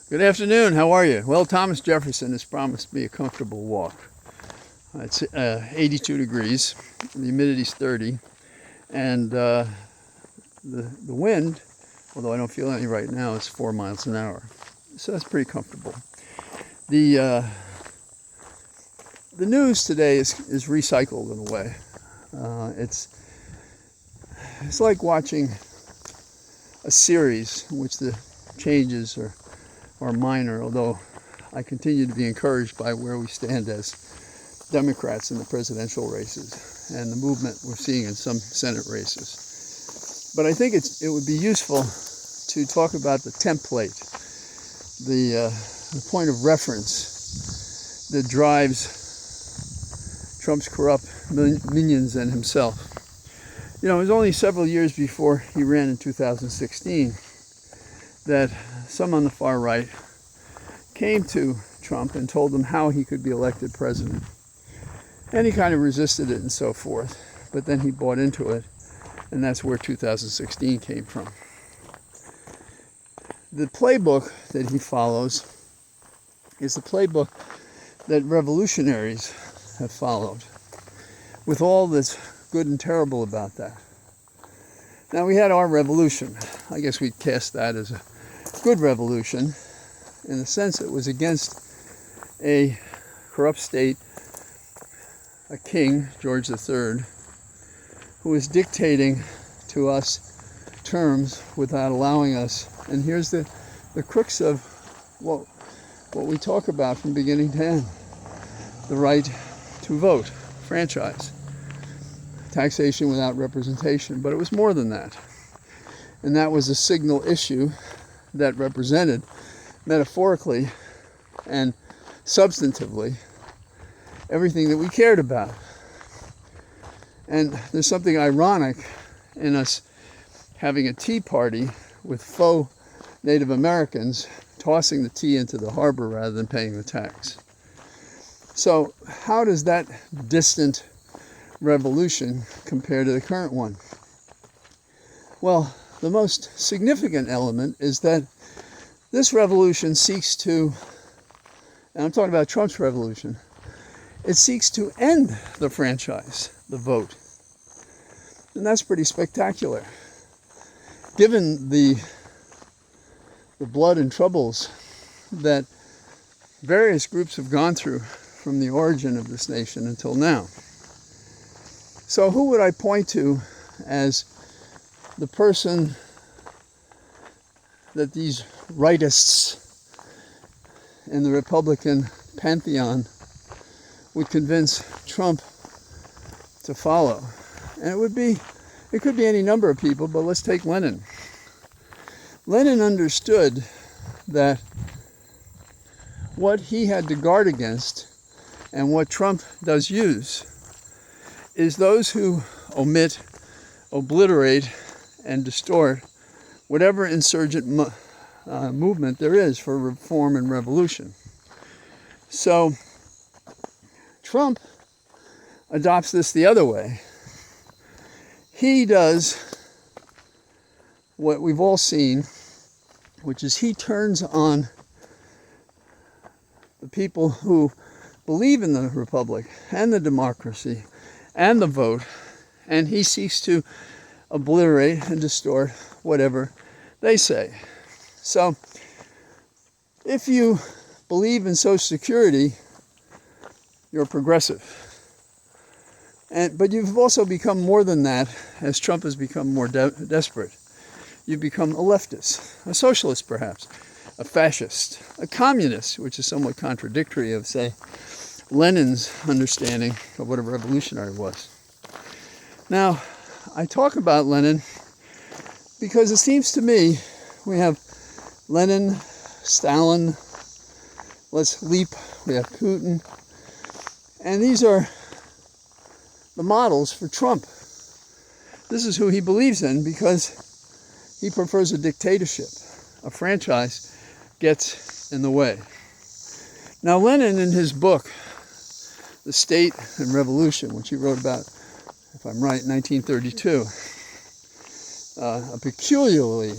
Good afternoon. How are you? Well, Thomas Jefferson has promised me a comfortable walk. It's 82 degrees, the humidity's 30, and the wind, although I don't feel any right now, is 4 miles an hour. So that's pretty comfortable. The news today is recycled in a way. It's like watching a series in which the changes are minor, although I continue to be encouraged by where we stand as Democrats in the presidential races and the movement we're seeing in some Senate races. But I think it would be useful to talk about the template, the point of reference that drives Trump's corrupt minions and himself. You know, it was only several years before he ran in 2016 that some on the far right came to Trump and told him how he could be elected president. And he kind of resisted it and so forth, but then he bought into it, and that's where 2016 came from. The playbook that he follows is the playbook that revolutionaries have followed, with all that's good and terrible about that. Now, we had our revolution. I guess we'd cast that as a good revolution, in the sense it was against a corrupt state, a king, George III, who was dictating to us terms without allowing us. And here's the crux of what we talk about from beginning to end: the right to vote, franchise, taxation without representation. But it was more than that. And that was a signal issue that represented, metaphorically and substantively, everything that we cared about. And there's something ironic in us having a tea party with faux Native Americans tossing the tea into the harbor rather than paying the tax. So how does that distant revolution compare to the current one? Well, the most significant element is that this revolution seeks to, and I'm talking about Trump's revolution, it seeks to end the franchise, the vote. And that's pretty spectacular. Given the blood and troubles that various groups have gone through from the origin of this nation until now. So who would I point to as the person that these rightists in the Republican pantheon would convince Trump to follow? And it could be any number of people, but let's take Lenin. Lenin understood that what he had to guard against, and what Trump does use, is those who omit, obliterate, and distort whatever insurgent movement there is for reform and revolution. So Trump adopts this the other way. He does what we've all seen, which is he turns on the people who believe in the republic and the democracy and the vote, and he seeks to obliterate and distort whatever they say. So if you believe in Social Security, you're progressive. But you've also become more than that as Trump has become more desperate. You've become a leftist, a socialist perhaps, a fascist, a communist, which is somewhat contradictory of, say, Lenin's understanding of what a revolutionary was. Now, I talk about Lenin because it seems to me we have Lenin, Stalin, let's leap, we have Putin, and these are the models for Trump. This is who he believes in because he prefers a dictatorship. A franchise gets in the way. Now, Lenin, in his book, The State and Revolution, which he wrote about, if I'm right, 1932, a peculiarly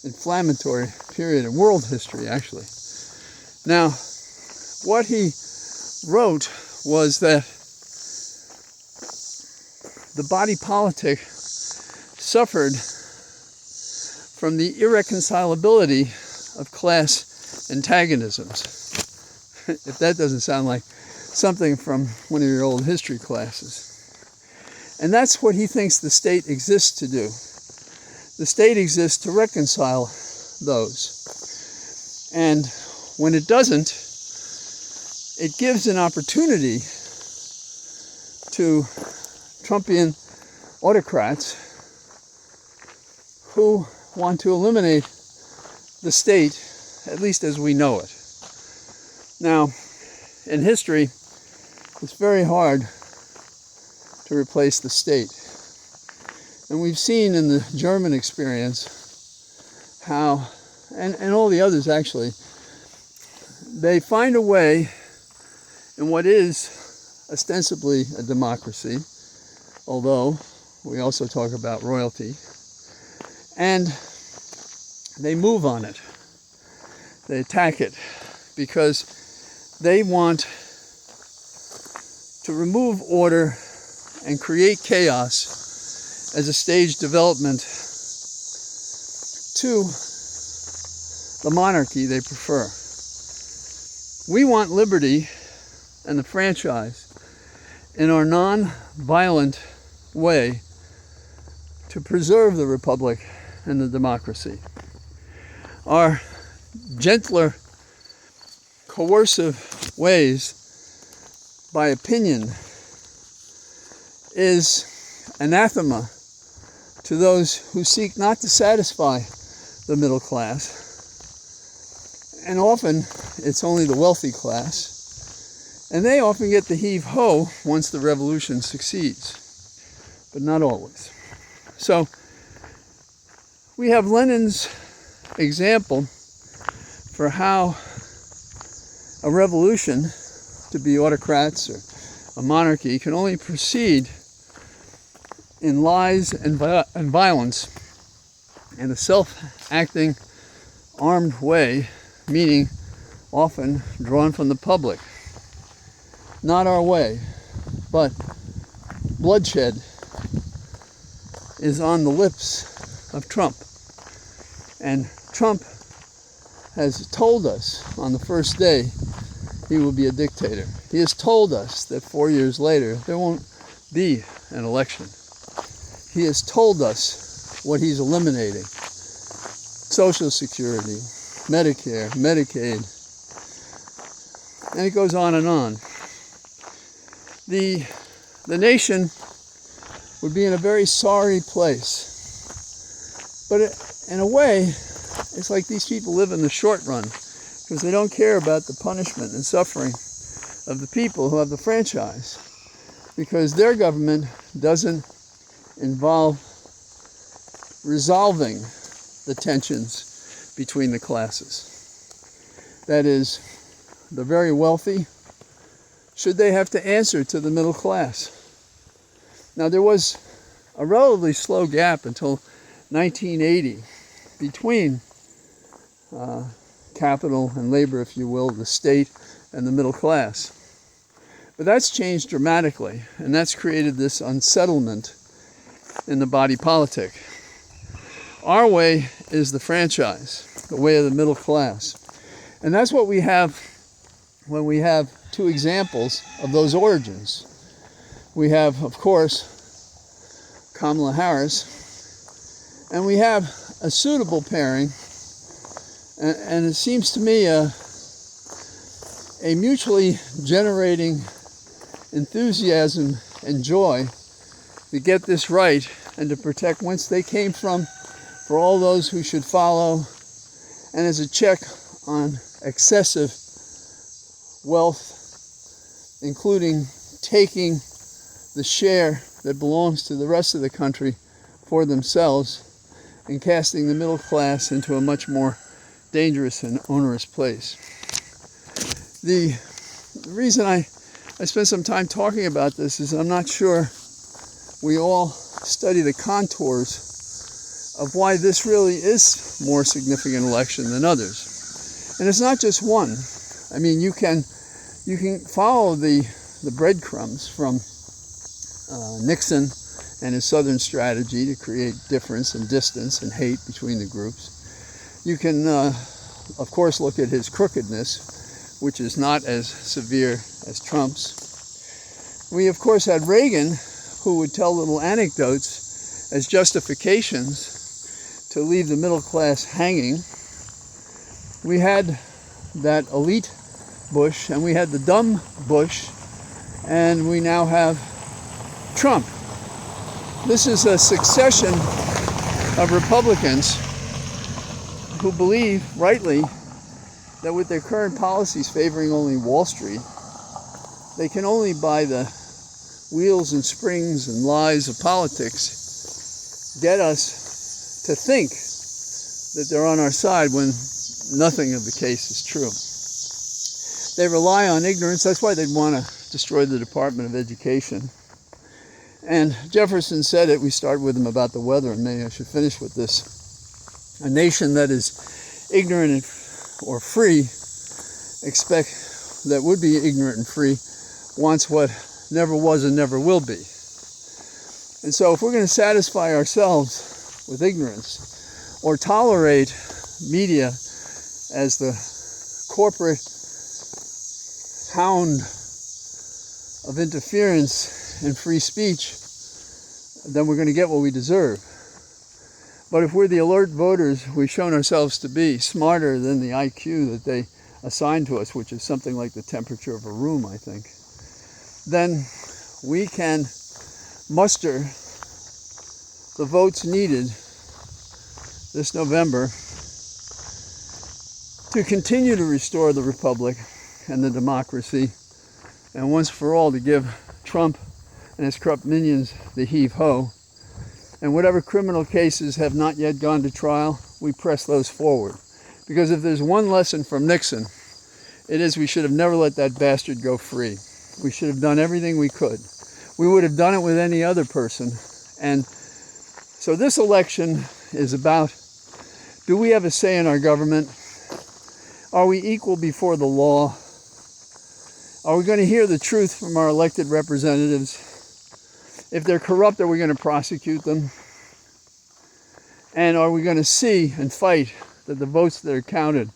inflammatory period in world history, actually. Now, what he wrote was that the body politic suffered from the irreconcilability of class antagonisms. If that doesn't sound like something from one of your old history classes. And that's what he thinks the state exists to do. The state exists to reconcile those. And when it doesn't, it gives an opportunity to Trumpian autocrats who want to eliminate the state, at least as we know it. Now, in history, it's very hard to replace the state. And we've seen in the German experience how, and all the others actually, they find a way in what is ostensibly a democracy, although we also talk about royalty, and they move on it. They attack it because they want to remove order and create chaos as a stage development to the monarchy they prefer. We want liberty and the franchise in our non-violent way to preserve the republic and the democracy. Our gentler, coercive ways by opinion is anathema to those who seek not to satisfy the middle class. And often it's only the wealthy class. And they often get the heave-ho once the revolution succeeds, but not always. So we have Lenin's example for how a revolution, to be autocrats or a monarchy, can only proceed in lies and violence in a self-acting, armed way, meaning often drawn from the public. Not our way, but bloodshed is on the lips of Trump. And Trump has told us on the first day he will be a dictator. He has told us that 4 years later there won't be an election. He has told us what he's eliminating: Social Security, Medicare, Medicaid, and it goes on and on. The nation would be in a very sorry place. But in a way, it's like these people live in the short run because they don't care about the punishment and suffering of the people who have the franchise, because their government doesn't involve resolving the tensions between the classes. That is, the very wealthy, should they have to answer to the middle class? Now, there was a relatively slow gap until 1980 between capital and labor, if you will, the state and the middle class. But that's changed dramatically, and that's created this unsettlement in the body politic. Our way is the franchise, the way of the middle class. And that's what we have when we have two examples of those origins. We have, of course, Kamala Harris, and we have a suitable pairing, and it seems to me a mutually generating enthusiasm and joy to get this right and to protect whence they came from for all those who should follow, and as a check on excessive wealth, including taking the share that belongs to the rest of the country for themselves and casting the middle class into a much more dangerous and onerous place. The reason I spent some time talking about this is I'm not sure we all study the contours of why this really is more significant election than others. And it's not just one. I mean, you can follow the breadcrumbs from Nixon and his Southern strategy to create difference and distance and hate between the groups. You can, of course, look at his crookedness, which is not as severe as Trump's. We, of course, had Reagan, who would tell little anecdotes as justifications to leave the middle class hanging. We had that elite Bush, and we had the dumb Bush, and we now have Trump. This is a succession of Republicans who believe, rightly, that with their current policies favoring only Wall Street, they can only, by the wheels and springs and lies of politics, get us to think that they're on our side when nothing of the case is true. They rely on ignorance. That's why they'd want to destroy the Department of Education. And Jefferson said it. We started with him about the weather, and maybe I should finish with this. A nation that is ignorant or free, that would be ignorant and free, wants what never was and never will be. And so if we're going to satisfy ourselves with ignorance or tolerate media as the corporate hound of interference in free speech, then we're going to get what we deserve. But if we're the alert voters we've shown ourselves to be, smarter than the IQ that they assign to us, which is something like the temperature of a room, I think, then we can muster the votes needed this November to continue to restore the republic and the democracy, and once for all to give Trump and his corrupt minions the heave-ho. And whatever criminal cases have not yet gone to trial, we press those forward. Because if there's one lesson from Nixon, it is we should have never let that bastard go free. We should have done everything we could. We would have done it with any other person. And so this election is about, do we have a say in our government? Are we equal before the law? Are we going to hear the truth from our elected representatives? If they're corrupt, are we going to prosecute them? And are we going to see and fight that the votes that are counted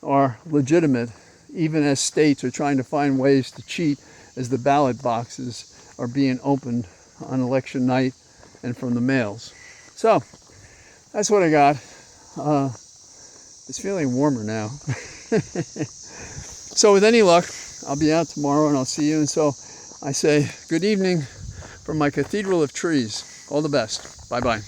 are legitimate, even as states are trying to find ways to cheat as the ballot boxes are being opened on election night and from the mails? So, that's what I got. It's feeling warmer now. So with any luck, I'll be out tomorrow and I'll see you. And so I say good evening from my cathedral of trees. All the best. Bye-bye.